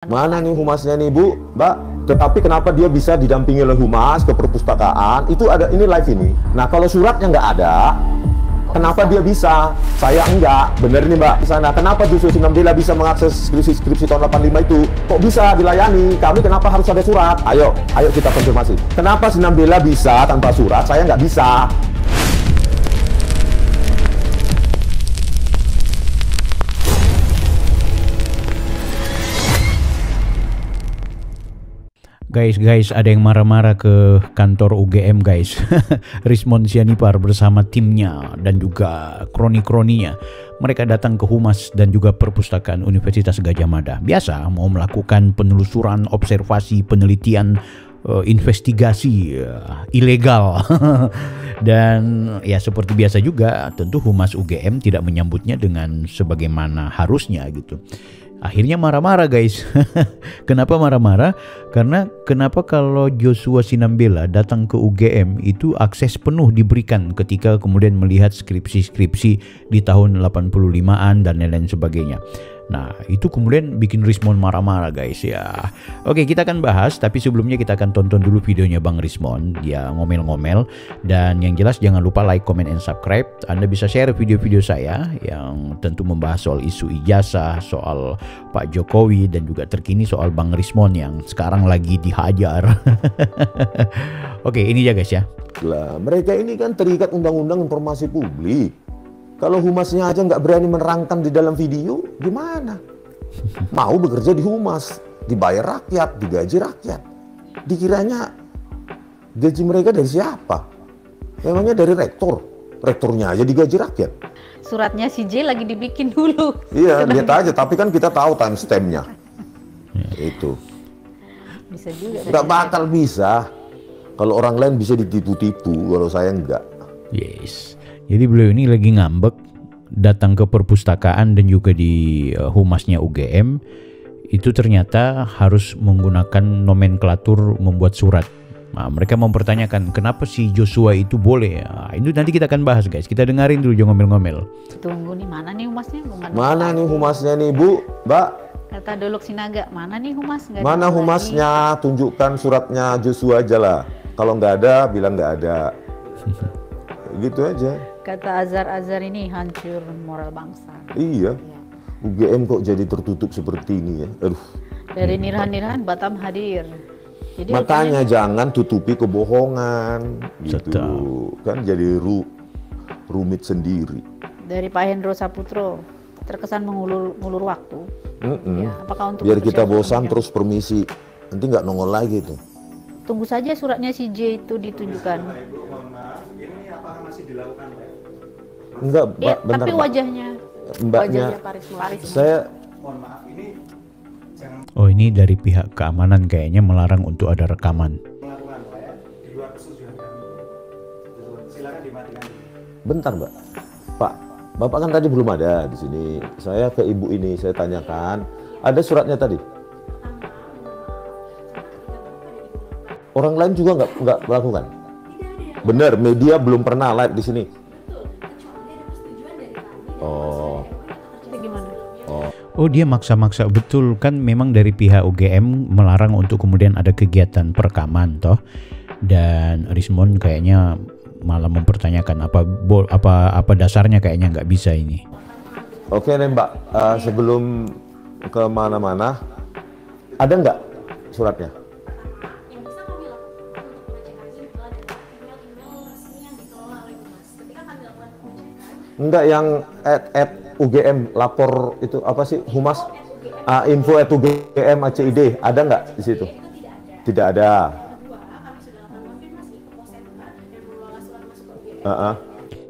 Mana nih humasnya nih Bu, Mbak? Tetapi kenapa dia bisa didampingi oleh humas ke perpustakaan? Itu ada ini live ini. Nah kalau suratnya nggak ada, kenapa dia bisa? Saya enggak. Bener nih Mbak di sana. Kenapa Joshua Sinambela bisa mengakses skripsi tahun 85 itu? Kok bisa dilayani? Kami kenapa harus ada surat? Ayo kita konfirmasi. Kenapa Sinambela bisa tanpa surat? Saya nggak bisa. Guys, ada yang marah-marah ke kantor UGM guys. Rismond Sianipar bersama timnya dan juga kroni-kroninya. Mereka datang ke Humas dan juga Perpustakaan Universitas Gadjah Mada. Biasa mau melakukan penelusuran, observasi, penelitian, investigasi ilegal. Dan ya seperti biasa juga tentu Humas UGM tidak menyambutnya dengan sebagaimana harusnya gitu. Akhirnya marah-marah guys. Kenapa marah-marah? Karena kenapa kalau Joshua Sinambela datang ke UGM itu akses penuh diberikan ketika kemudian melihat skripsi-skripsi di tahun 85-an dan lain-lain sebagainya. Nah itu kemudian bikin Rismond marah-marah guys ya. Oke, kita akan bahas, tapi sebelumnya kita akan tonton dulu videonya Bang Rismond. Dia ngomel-ngomel. Dan yang jelas jangan lupa like, comment, and subscribe. Anda bisa share video-video saya yang tentu membahas soal isu ijazah, soal Pak Jokowi, dan juga terkini soal Bang Rismond yang sekarang lagi dihajar. Oke, ini ya guys ya. Lah, mereka ini kan terikat undang-undang informasi publik. Kalau humasnya aja nggak berani menerangkan di dalam video, gimana? Mau bekerja di humas, dibayar rakyat, digaji rakyat. Dikiranya gaji mereka dari siapa? Memangnya dari rektor. Rektornya aja digaji rakyat. Suratnya si J lagi dibikin dulu. Iya, lihat aja. Tapi kan kita tahu timestamp-nya. Itu. Bisa juga. Nggak bakal bisa. Kalau orang lain bisa ditipu-tipu, kalau saya enggak. Yes. Jadi beliau ini lagi ngambek datang ke perpustakaan dan juga di humasnya UGM. Itu ternyata harus menggunakan nomenklatur membuat surat. Nah, mereka mempertanyakan kenapa si Joshua itu boleh. Nah, itu nanti kita akan bahas guys. Kita dengerin dulu jangan ngomel-ngomel. Tunggu nih, mana nih humasnya? Mana nih humasnya nih Bu, Mbak? Kata Dolok Sinaga, mana nih humas? Nggak mana humasnya? Tunjukkan suratnya Joshua aja lah. Kalau nggak ada, bilang nggak ada. Gitu aja. Kata Azhar ini hancur moral bangsa. Iya. UGM kok jadi tertutup seperti ini ya. Aduh. Dari Nirhan Batam hadir. Jadi makanya jangan tutupi kebohongan gitu. Kan jadi rumit sendiri. Dari Pak Hendro Saputro, terkesan mengulur waktu. Ya, apakah untuk biar kita bosan terus permisi. Nanti nggak nongol lagi tuh. Tunggu saja suratnya si J itu ditunjukkan. Ini apakah masih dilakukan, Pak? Enggak, Mbak, bentar, tapi Mbak. wajahnya Paris. Saya mohon maaf, ini jangan Oh, ini dari pihak keamanan kayaknya melarang untuk ada rekaman. melakukan, Pak ya, di luar persetujuan kami. Silakan dimatikan. Bentar, Mbak. Pak, Bapak kan tadi belum ada di sini. Saya ke Ibu ini, saya tanyakan, ada suratnya tadi? Orang lain juga nggak melakukan? Benar, media belum pernah live di sini. Oh. Oh, dia maksa-maksa betul kan, memang dari pihak UGM melarang untuk kemudian ada kegiatan perekaman toh. Dan Rismond kayaknya malah mempertanyakan apa dasarnya, kayaknya nggak bisa ini. Oke nih Mbak, sebelum ke mana-mana, ada nggak suratnya? Enggak, yang at UGM lapor itu apa sih, humas, info at UGM ACID, ada nggak di situ? Tidak ada.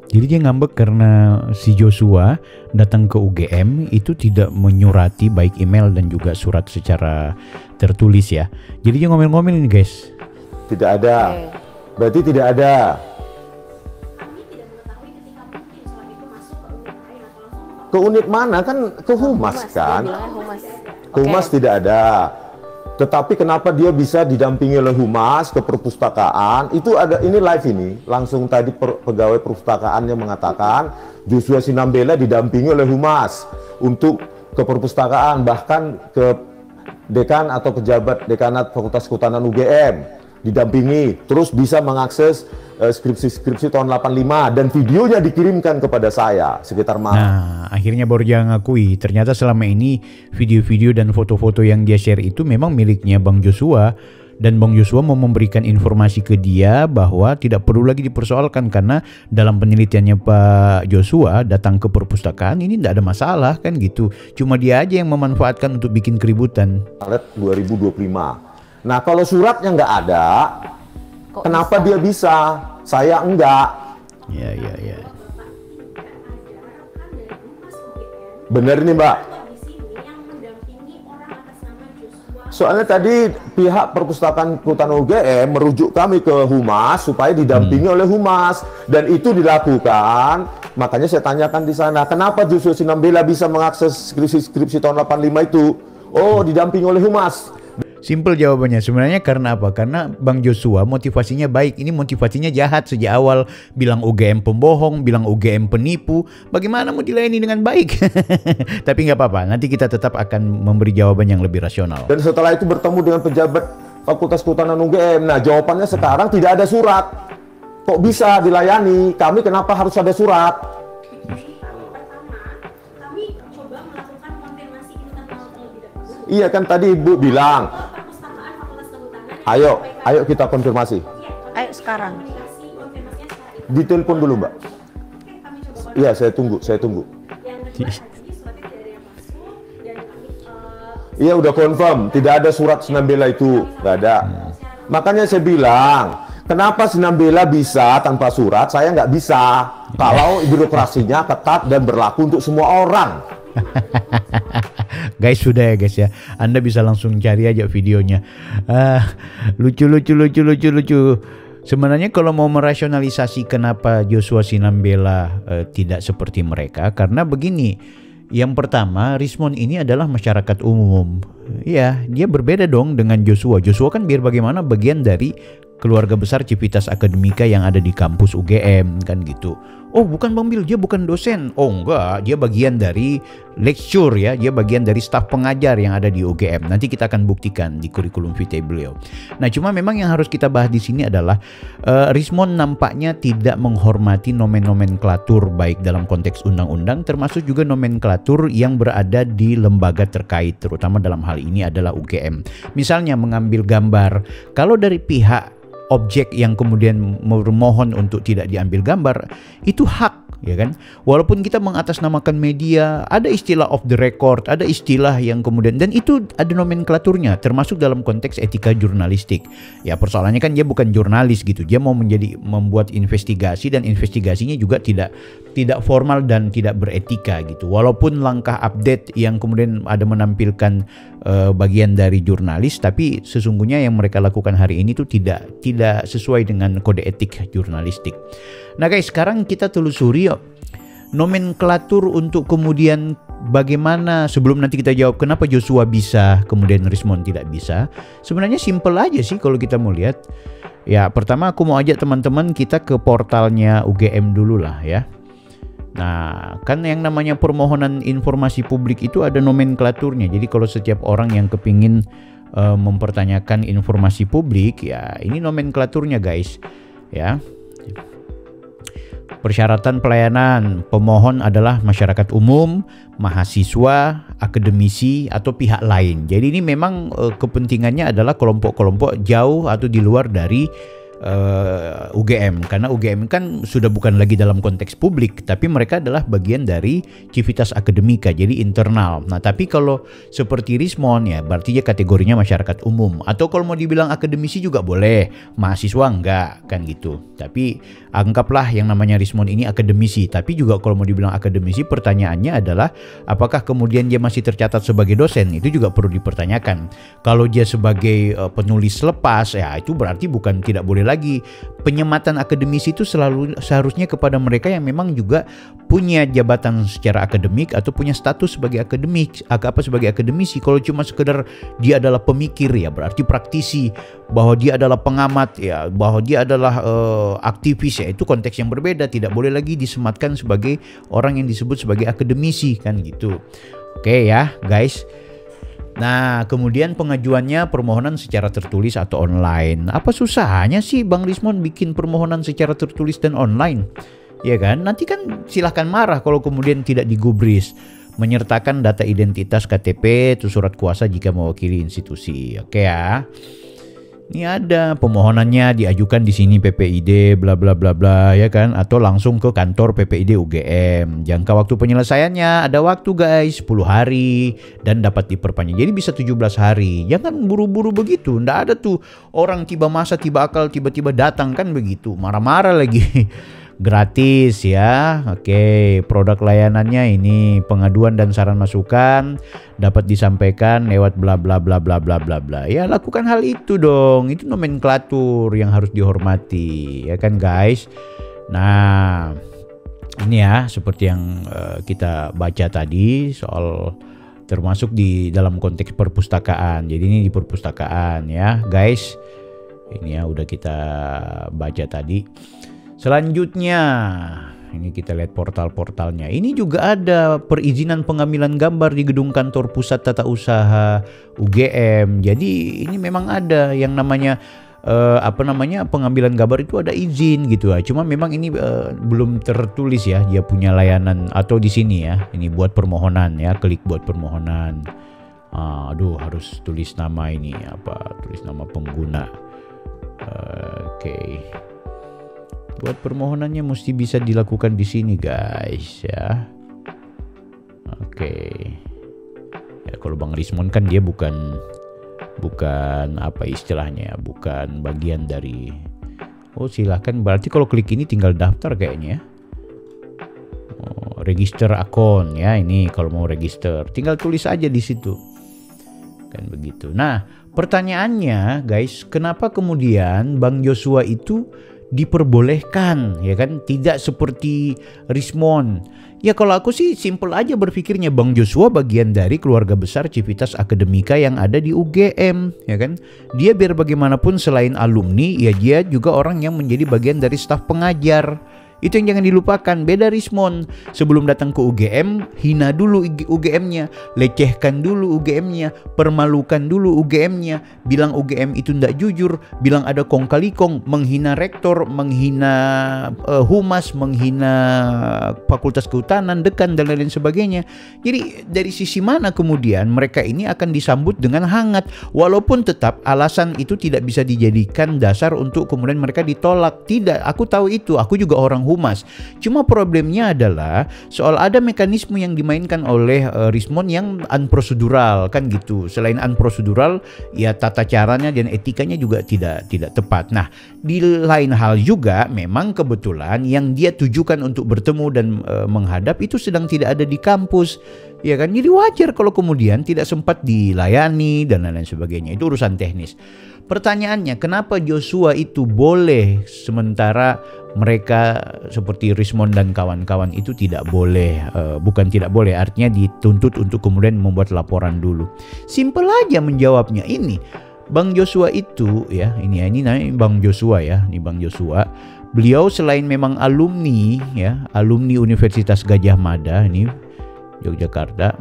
Jadi dia ngambek karena si Joshua datang ke UGM itu tidak menyurati baik email dan juga surat secara tertulis ya. Jadi dia ngomel-ngomel ini guys. Tidak ada. Berarti tidak ada. Ke unit mana, kan ke humas kan? Ke humas tidak ada. Tetapi kenapa dia bisa didampingi oleh humas ke perpustakaan? Itu ada, ini live ini. Langsung tadi pegawai perpustakaannya mengatakan Joshua Sinambela didampingi oleh humas untuk ke perpustakaan, bahkan ke dekan atau pejabat dekanat Fakultas Kehutanan UGM, didampingi, terus bisa mengakses skripsi-skripsi tahun 85 dan videonya dikirimkan kepada saya sekitar malam. Nah, akhirnya baru dia ngakui ternyata selama ini video-video dan foto-foto yang dia share itu memang miliknya Bang Joshua, dan Bang Joshua mau memberikan informasi ke dia bahwa tidak perlu lagi dipersoalkan karena dalam penelitiannya Pak Joshua datang ke perpustakaan ini tidak ada masalah kan gitu. Cuma dia aja yang memanfaatkan untuk bikin keributan. Maret 2025. Nah, kalau suratnya nggak ada, kenapa dia bisa? Saya enggak. Ya. Bener nih, Mbak. Soalnya tadi pihak perpustakaan Kehutanan UGM merujuk kami ke Humas supaya didampingi oleh Humas, dan itu dilakukan. Makanya saya tanyakan di sana, kenapa Joshua Sinambela bisa mengakses skripsi tahun 85 itu? Oh, didampingi oleh Humas. Simpel jawabannya. Sebenarnya karena apa? Karena Bang Joshua motivasinya baik. Ini motivasinya jahat sejak awal. Bilang UGM pembohong, bilang UGM penipu. Bagaimana mau dilayani dengan baik? Tapi nggak apa-apa. Nanti kita tetap akan memberi jawaban yang lebih rasional. Dan setelah itu bertemu dengan pejabat Fakultas Kehutanan UGM. Nah, jawabannya sekarang tidak ada surat. Kok bisa dilayani? Kami kenapa harus ada surat? Iya kan tadi Ibu bilang, ayo kita konfirmasi. Ayo sekarang. Ditelepon dulu, Mbak. Iya, saya tunggu. Iya, udah confirm, tidak ada surat Sinambela itu, nggak ada. Makanya saya bilang, kenapa Sinambela bisa tanpa surat, saya nggak bisa. Kalau birokrasinya ketat dan berlaku untuk semua orang. Guys, sudah ya guys ya. Anda bisa langsung cari aja videonya. Lucu. Sebenarnya kalau mau merasionalisasi kenapa Joshua Sinambela tidak seperti mereka, karena begini. Yang pertama, Rismon ini adalah masyarakat umum. Ya, dia berbeda dong dengan Joshua. Joshua kan biar bagaimana bagian dari keluarga besar Civitas Akademika yang ada di kampus UGM kan gitu. Oh, bukan Bang Bil, dia bukan dosen. Oh enggak, dia bagian dari lecture ya, dia bagian dari staf pengajar yang ada di UGM. Nanti kita akan buktikan di kurikulum vitae beliau. Nah, cuma memang yang harus kita bahas di sini adalah Rismon nampaknya tidak menghormati nomenklatur baik dalam konteks undang-undang termasuk juga nomenklatur yang berada di lembaga terkait, terutama dalam hal ini adalah UGM. Misalnya mengambil gambar, kalau dari pihak objek yang kemudian memohon untuk tidak diambil gambar, itu hak, ya kan? Walaupun kita mengatasnamakan media, ada istilah off the record, ada istilah yang kemudian, dan itu ada nomenklaturnya, termasuk dalam konteks etika jurnalistik. Ya persoalannya kan dia bukan jurnalis gitu, dia mau membuat investigasi, dan investigasinya juga tidak formal dan tidak beretika gitu. Walaupun langkah update yang kemudian ada menampilkan bagian dari jurnalis, tapi sesungguhnya yang mereka lakukan hari ini tuh tidak sesuai dengan kode etik jurnalistik. Nah guys, sekarang kita telusuri yuk nomenklatur untuk kemudian bagaimana, sebelum nanti kita jawab kenapa Joshua bisa kemudian Rismon tidak bisa. Sebenarnya simple aja sih kalau kita mau lihat. Ya pertama aku mau ajak teman-teman kita ke portalnya UGM dulu lah ya. Nah, kan yang namanya permohonan informasi publik itu ada nomenklaturnya. Jadi kalau setiap orang yang kepingin mempertanyakan informasi publik, ya ini nomenklaturnya guys. Ya. Persyaratan pelayanan pemohon adalah masyarakat umum, mahasiswa, akademisi, atau pihak lain. Jadi ini memang kepentingannya adalah kelompok-kelompok jauh atau di luar dari UGM, karena UGM kan sudah bukan lagi dalam konteks publik, tapi mereka adalah bagian dari Civitas Akademika, jadi internal. Nah tapi kalau seperti Rismon ya berarti dia kategorinya masyarakat umum, atau kalau mau dibilang akademisi juga boleh, mahasiswa enggak kan gitu. Tapi anggaplah yang namanya Rismon ini akademisi, tapi juga kalau mau dibilang akademisi pertanyaannya adalah apakah kemudian dia masih tercatat sebagai dosen, itu juga perlu dipertanyakan. Kalau dia sebagai penulis lepas ya itu berarti bukan tidak boleh lagi. Penyematan akademisi itu seharusnya kepada mereka yang memang juga punya jabatan secara akademik atau punya status sebagai sebagai akademisi. Kalau cuma sekedar dia adalah pemikir ya berarti praktisi, bahwa dia adalah pengamat ya, bahwa dia adalah aktivis ya, itu konteks yang berbeda. Tidak boleh lagi disematkan sebagai orang yang disebut sebagai akademisi kan gitu. Oke ya guys. Nah, kemudian pengajuannya permohonan secara tertulis atau online. Apa susahnya sih Bang Rismon bikin permohonan secara tertulis dan online? Ya kan? Nanti kan silahkan marah kalau kemudian tidak digubris. Menyertakan data identitas KTP atau surat kuasa jika mewakili institusi. Oke ya. Ini ada pemohonannya diajukan di sini PPID bla bla bla bla ya kan, atau langsung ke kantor PPID UGM. Jangka waktu penyelesaiannya ada waktu guys 10 hari dan dapat diperpanjang. Jadi bisa 17 hari. Jangan buru-buru begitu. Nggak ada tuh orang tiba masa tiba akal tiba-tiba datang kan begitu. Marah-marah lagi. Gratis ya. Oke, produk layanannya ini pengaduan dan saran masukan dapat disampaikan lewat bla bla bla bla bla bla bla. Ya, lakukan hal itu dong. Itu nomenklatur yang harus dihormati, ya kan guys. Nah, ini ya seperti yang kita baca tadi soal termasuk di dalam konteks perpustakaan. Jadi ini di perpustakaan ya, guys. Ini ya udah kita baca tadi. Selanjutnya, ini kita lihat portal-portalnya. Ini juga ada perizinan pengambilan gambar di gedung kantor pusat tata usaha UGM. Jadi ini memang ada yang namanya pengambilan gambar itu ada izin gitu ya. Cuma memang ini belum tertulis ya. Dia punya layanan atau di sini ya. Ini buat permohonan ya. Klik buat permohonan. Aduh, harus tulis nama ini apa? Tulis nama pengguna. Oke. Buat permohonannya mesti bisa dilakukan di sini guys ya. Oke. Ya kalau Bang Rismon kan dia bukan apa istilahnya, bukan bagian dari. Oh silahkan, berarti kalau klik ini tinggal daftar kayaknya. Oh, register akun ya, ini kalau mau register tinggal tulis aja di situ. Kan begitu. Nah, pertanyaannya guys, kenapa kemudian Bang Joshua itu diperbolehkan ya kan, tidak seperti Rismon? Ya kalau aku sih simple aja berpikirnya, Bang Joshua bagian dari keluarga besar Civitas Akademika yang ada di UGM ya kan. Dia biar bagaimanapun selain alumni ya dia juga orang yang menjadi bagian dari staf pengajar. Itu yang jangan dilupakan. Beda Rismon, sebelum datang ke UGM hina dulu UGM-nya, lecehkan dulu UGM-nya, permalukan dulu UGM-nya, bilang UGM itu ndak jujur, bilang ada kong kali kong, menghina rektor, menghina humas, menghina fakultas kehutanan, dekan dan lain sebagainya. Jadi dari sisi mana kemudian mereka ini akan disambut dengan hangat, walaupun tetap alasan itu tidak bisa dijadikan dasar untuk kemudian mereka ditolak. Tidak, aku tahu itu, aku juga orang humas. Cuma problemnya adalah soal ada mekanisme yang dimainkan oleh Rismon yang unprosedural kan gitu. Selain unprosedural ya tata caranya dan etikanya juga tidak tepat. Nah, di lain hal juga memang kebetulan yang dia tujukan untuk bertemu dan menghadap itu sedang tidak ada di kampus. Ya kan, jadi wajar kalau kemudian tidak sempat dilayani dan lain-lain sebagainya. Itu urusan teknis. Pertanyaannya, kenapa Joshua itu boleh sementara mereka seperti Rismon dan kawan-kawan itu tidak boleh? Bukan tidak boleh, artinya dituntut untuk kemudian membuat laporan dulu. Simple aja menjawabnya. Ini Bang Joshua itu ya, ini namanya Bang Joshua ya, ini Bang Joshua. Beliau selain memang alumni ya, alumni Universitas Gadjah Mada ini Yogyakarta,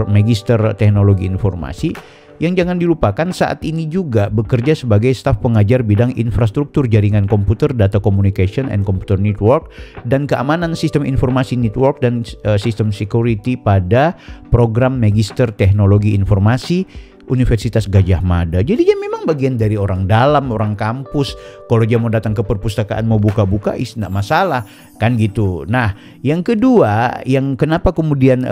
Magister Teknologi Informasi. Yang jangan dilupakan saat ini juga bekerja sebagai staf pengajar bidang infrastruktur jaringan komputer, data communication and computer network, dan keamanan sistem informasi network dan sistem security pada program Magister Teknologi Informasi Universitas Gadjah Mada. Jadi dia memang bagian dari orang dalam, orang kampus. Kalau dia mau datang ke perpustakaan mau buka-buka, tidak masalah kan gitu. Nah, yang kedua, yang kenapa kemudian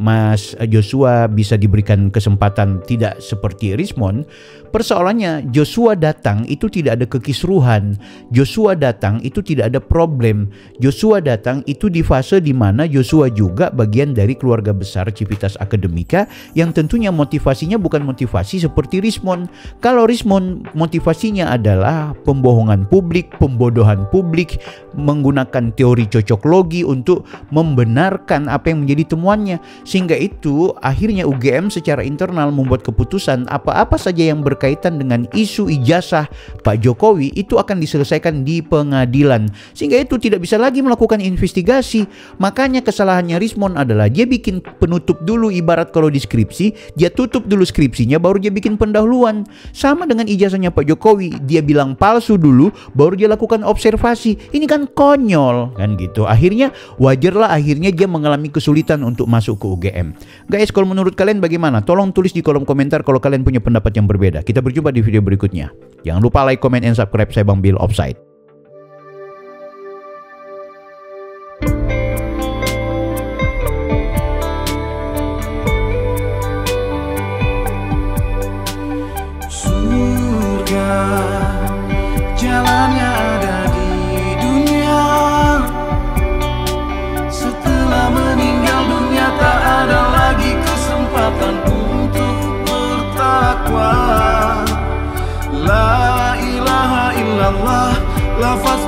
Mas Joshua bisa diberikan kesempatan tidak seperti Rismon, persoalannya Joshua datang itu tidak ada kekisruhan. Joshua datang itu tidak ada problem. Joshua datang itu di fase di mana Joshua juga bagian dari keluarga besar Civitas Akademika yang tentunya motivasinya bukan bukan motivasi seperti Rismond. Kalau Rismond motivasinya adalah pembohongan publik, pembodohan publik, menggunakan teori cocok logi untuk membenarkan apa yang menjadi temuannya. Sehingga itu akhirnya UGM secara internal membuat keputusan apa-apa saja yang berkaitan dengan isu ijazah Pak Jokowi itu akan diselesaikan di pengadilan. Sehingga itu tidak bisa lagi melakukan investigasi. Makanya kesalahannya Rismond adalah dia bikin penutup dulu, ibarat kalau di skripsi, dia tutup dulu skripsinya baru dia bikin pendahuluan. Sama dengan ijazahnya Pak Jokowi, dia bilang palsu dulu baru dia lakukan observasi. Ini kan konyol kan gitu. Akhirnya wajarlah akhirnya dia mengalami kesulitan untuk masuk ke UGM. Guys, kalau menurut kalian bagaimana? Tolong tulis di kolom komentar kalau kalian punya pendapat yang berbeda. Kita berjumpa di video berikutnya. Jangan lupa like, comment, and subscribe. Saya Bang Bill Offside. Jalannya ada di dunia. Setelah meninggal dunia tak ada lagi kesempatan untuk bertakwa. La ilaha illallah, lafaz